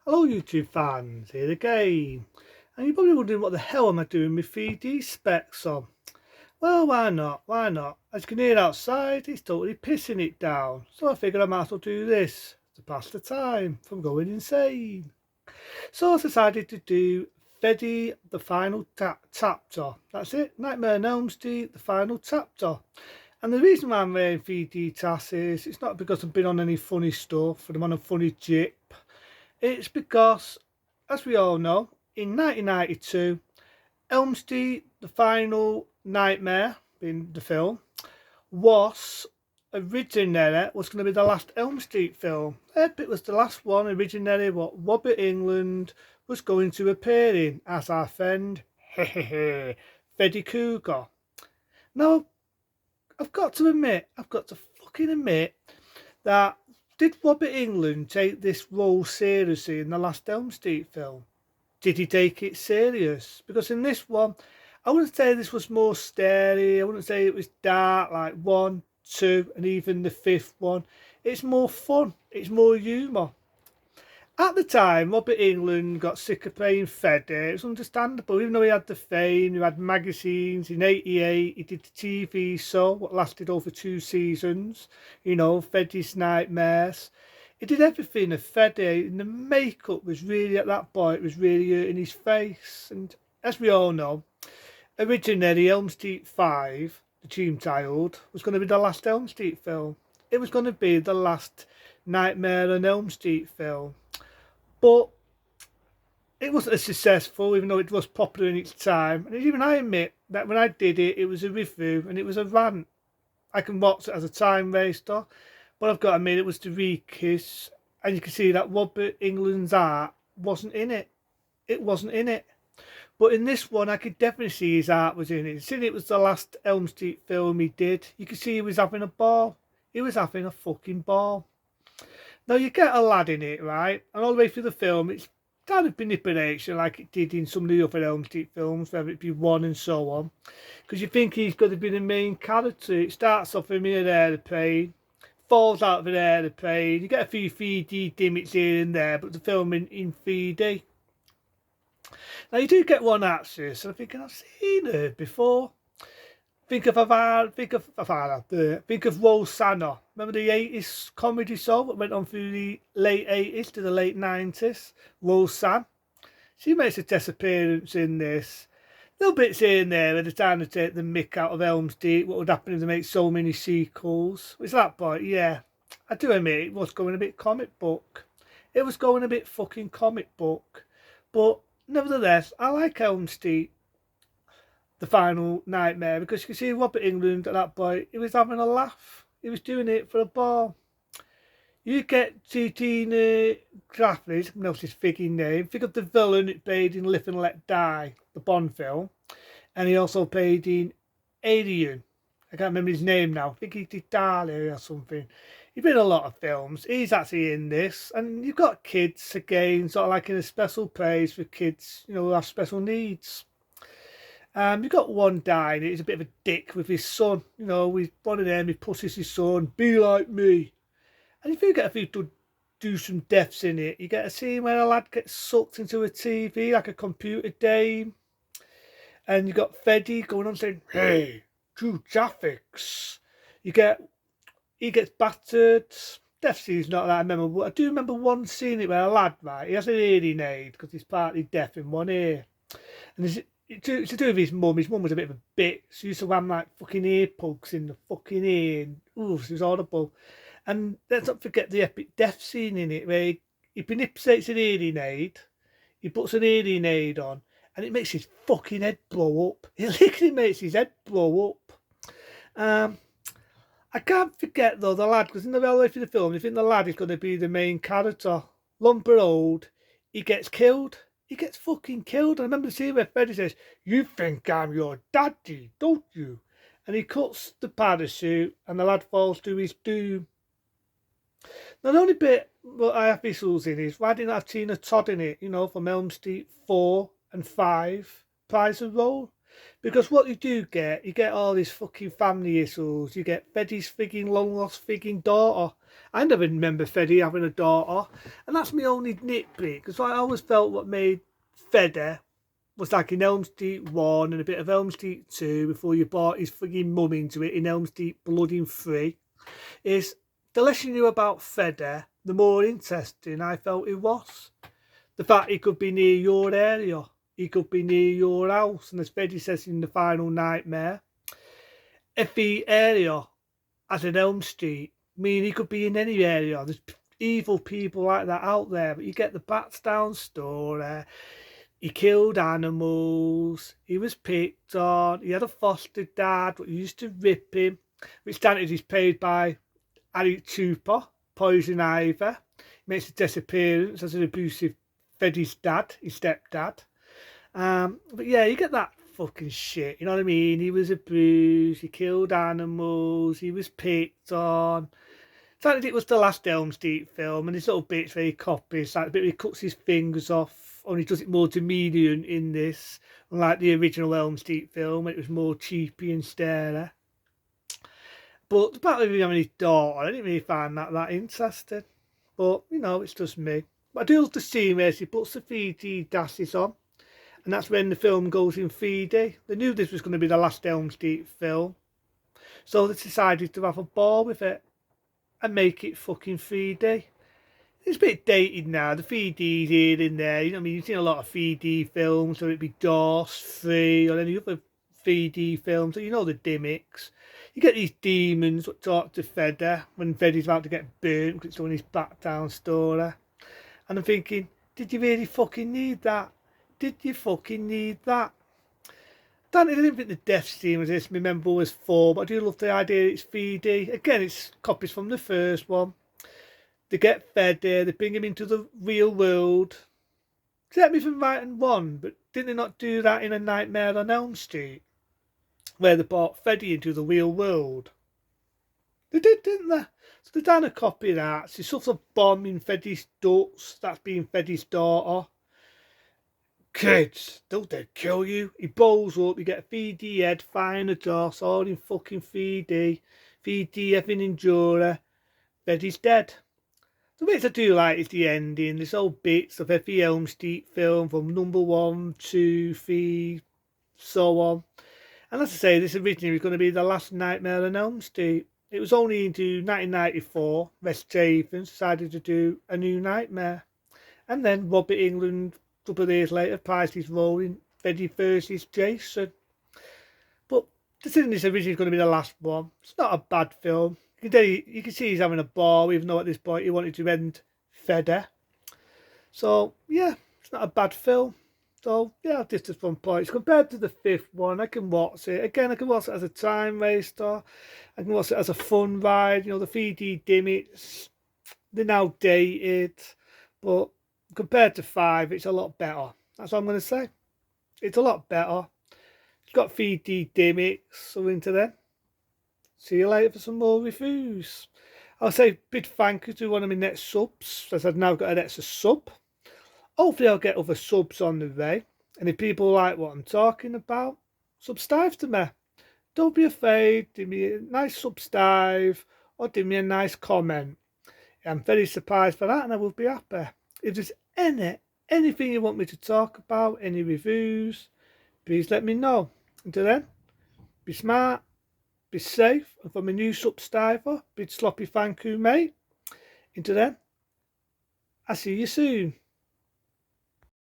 Hello YouTube fans, here again. And you're probably wondering what the hell am I doing with 3D specs on? Well, why not? Why not? As you can hear outside, it's totally pissing it down. So I figured I might as well do this to pass the time from going insane. So I decided to do Freddy the Final Chapter. That's it, Nightmare on Elm Street, the final chapter. And the reason why I'm wearing 3D tasks is it's not because I've been on any funny stuff or I'm on a funny jip. It's because, as we all know, in 1992, Elm Street, the final nightmare, in the film, was was going to be the last Elm Street film. It was the last one originally what Robert England was going to appear in as our friend, Freddy Cougar. Now, I've got to fucking admit that did Robert England take this role seriously in the last Elm Street film? Did he take it serious? Because in this one, I wouldn't say this was more scary. I wouldn't say it was dark like 1, 2, and even the fifth one. It's more fun. It's more humour. At the time, Robert England got sick of playing Freddy. It was understandable, even though he had the fame, he had magazines. In '88, he did the TV show, what lasted over 2 seasons, Freddy's Nightmares. He did everything of Freddy, and the makeup was really, at that point, it was really hurting his face. And as we all know, originally Elm Street 5, the team titled, was going to be the last Elm Street film. It was going to be the last Nightmare on Elm Street film. But it wasn't as successful, even though it was popular in its time. And even I admit that when I did it, it was a review and it was a rant. I can watch it as a time waster, but I've got to admit it was to re-kiss. And you can see that Robert England's art wasn't in it. It wasn't in it. But in this one, I could definitely see his art was in it. Seeing it was the last Elm Street film he did, you could see he was having a ball. He was having a fucking ball. Now you get a lad in it, right? And all the way through the film, it's kind of manipulation like it did in some of the other Elm Street films, whether it be 1 and so on. Because you think he's going to be the main character. It starts off with him in an aeroplane, falls out of an aeroplane. You get a few 3D gimmicks here and there, but the film in 3D. Now you do get one actress, and I'm thinking I've seen her before. Think of Rosanna. Remember the 80s comedy show that went on through the late 80s to the late 90s? Roseanne. She makes a test appearance in this. Little bits here and there at the time to take the mick out of Elm Street. What would happen if they make so many sequels? It's that point, yeah. I do admit it was going a bit comic book. It was going a bit fucking comic book. But nevertheless, I like Elm Street, the final nightmare, because you can see Robert England at that point, he was having a laugh. He was doing it for a ball. You get Tina Graffley's, knows his figgy name. Think of the villain it played in Live and Let Die, the Bond film. And he also played in Alien. I can't remember his name now. I think he did Dali or something. He's been in a lot of films. He's actually in this. And you've got kids, again, sort of like in a special place for kids, who have special needs. You've got one guy, and he's a bit of a dick with his son. With one of them, he pushes his son, be like me. And if you get a few to do some deaths in it, you get a scene where a lad gets sucked into a TV, like a computer game. And you got Freddy going on saying, hey, true graphics. He gets battered. Death scene's not that memorable. But I do remember one scene where a lad, right, he has an hearing aid because he's partly deaf in one ear. And to do with his mum. His mum was a bit of a bitch. She used to have like fucking ear plugs in the fucking ear. And, it was horrible. And let's not forget the epic death scene in it where he manipulates an hearing aid. He puts an hearing aid on and it makes his fucking head blow up. It literally makes his head blow up. I can't forget though the lad, because in the early way through the film, you think the lad is going to be the main character. Lumper old, he gets killed. He gets fucking killed. I remember the scene where Freddy says, you think I'm your daddy, don't you? And he cuts the parachute and the lad falls to his doom. Now, the only bit that I have issues in is why didn't I have Tina Todd in it, from Elm Street 4 and 5, Prize and Roll? Because what you get all these fucking family issues. You get Freddy's frigging long lost frigging daughter. I never remember Freddy having a daughter, and that's my only nitpick. Because I always felt what made Freddy was like in Elm Street 1 and a bit of Elm Street 2 before you brought his frigging mum into it in Elm Street Blood in 3, is the less you knew about Freddy, the more interesting I felt it was. The fact he could be near your area, he could be near your house, and as Freddy says in the final nightmare, every area has an Elm Street, meaning he could be in any area. There's evil people like that out there, but you get the Bats Down story. He killed animals, he was picked on, he had a foster dad who used to rip him, which granted is paid by Harry Cooper, Poison Ivy. He makes a disappearance as an abusive Freddy's dad, his stepdad. But yeah, you get that fucking shit, you know what I mean? He was abused, he killed animals, he was picked on. Granted, it was the last Elm Street film, and this little bit's very copies, like the bit where he cuts his fingers off, only does it more Dominion in this, unlike the original Elm Street film, it was more cheapy and stary. But the fact of him having his daughter, I didn't really find that interesting. But, you know, it's just me. But I do love the scene where she puts the 3D dashes on, and that's when the film goes in 3D. They knew this was going to be the last Elm Street film, so they decided to have a ball with it and make it fucking 3D. It's a bit dated now, the 3D's here and there, you know what I mean? You've seen a lot of 3D films, whether it be DOS, 3, or any other 3D films, so you know the gimmicks. You get these demons that talk to Freddy when Freddy's about to get burnt because it's doing his back down story. And I'm thinking, did you really fucking need that? Did you fucking need that? I didn't think the death scene was this, remember was 4, but I do love the idea it's 3D. Again, it's copies from the first one. They get Freddy, they bring him into the real world. Correct me if I'm right in 1, but didn't they not do that in A Nightmare on Elm Street? Where they brought Freddy into the real world. They did, didn't they? So they done a copy of that. She suffers a bomb in Freddy's guts. That's being Freddy's daughter. Kids, don't they kill you? He blows up, you get a 3D head, fire the DOS, all in fucking 3D. 3D, everything in Jura. Freddy's dead. The bits I do like is the ending. There's all bits of every Elm Street film from number 1, 2, 3, so on. And as I say, this originally was going to be the last Nightmare on Elm Street. It was only into 1994, Wes Cravens decided to do A New Nightmare. And then Robert Englund, a couple of years later, prized his role in Freddy vs. Jason. But considering this originally going to be the last one, it's not a bad film. You can see he's having a ball, even though at this point he wanted to end Freddy. So, yeah, it's not a bad film. So, yeah, just at some points. Compared to the 5th one, I can watch it. Again, I can watch it as a time waster. I can watch it as a fun ride. You know, the 3D gimmicks, they're now dated. But compared to 5, it's a lot better. That's what I'm going to say. It's a lot better. It's got 3D gimmicks, so into them. See you later for some more reviews. I'll say big thank you to one of my next subs, as I've now got an extra sub. Hopefully I'll get other subs on the way. And if people like what I'm talking about, subscribe to me. Don't be afraid, give me a nice subscribe or give me a nice comment. I'm very surprised for that and I will be happy. If there's anything you want me to talk about, any reviews, please let me know. Until then, be smart, be safe, and for my new subscriber, big sloppy thank you, mate. Until then, I'll see you soon.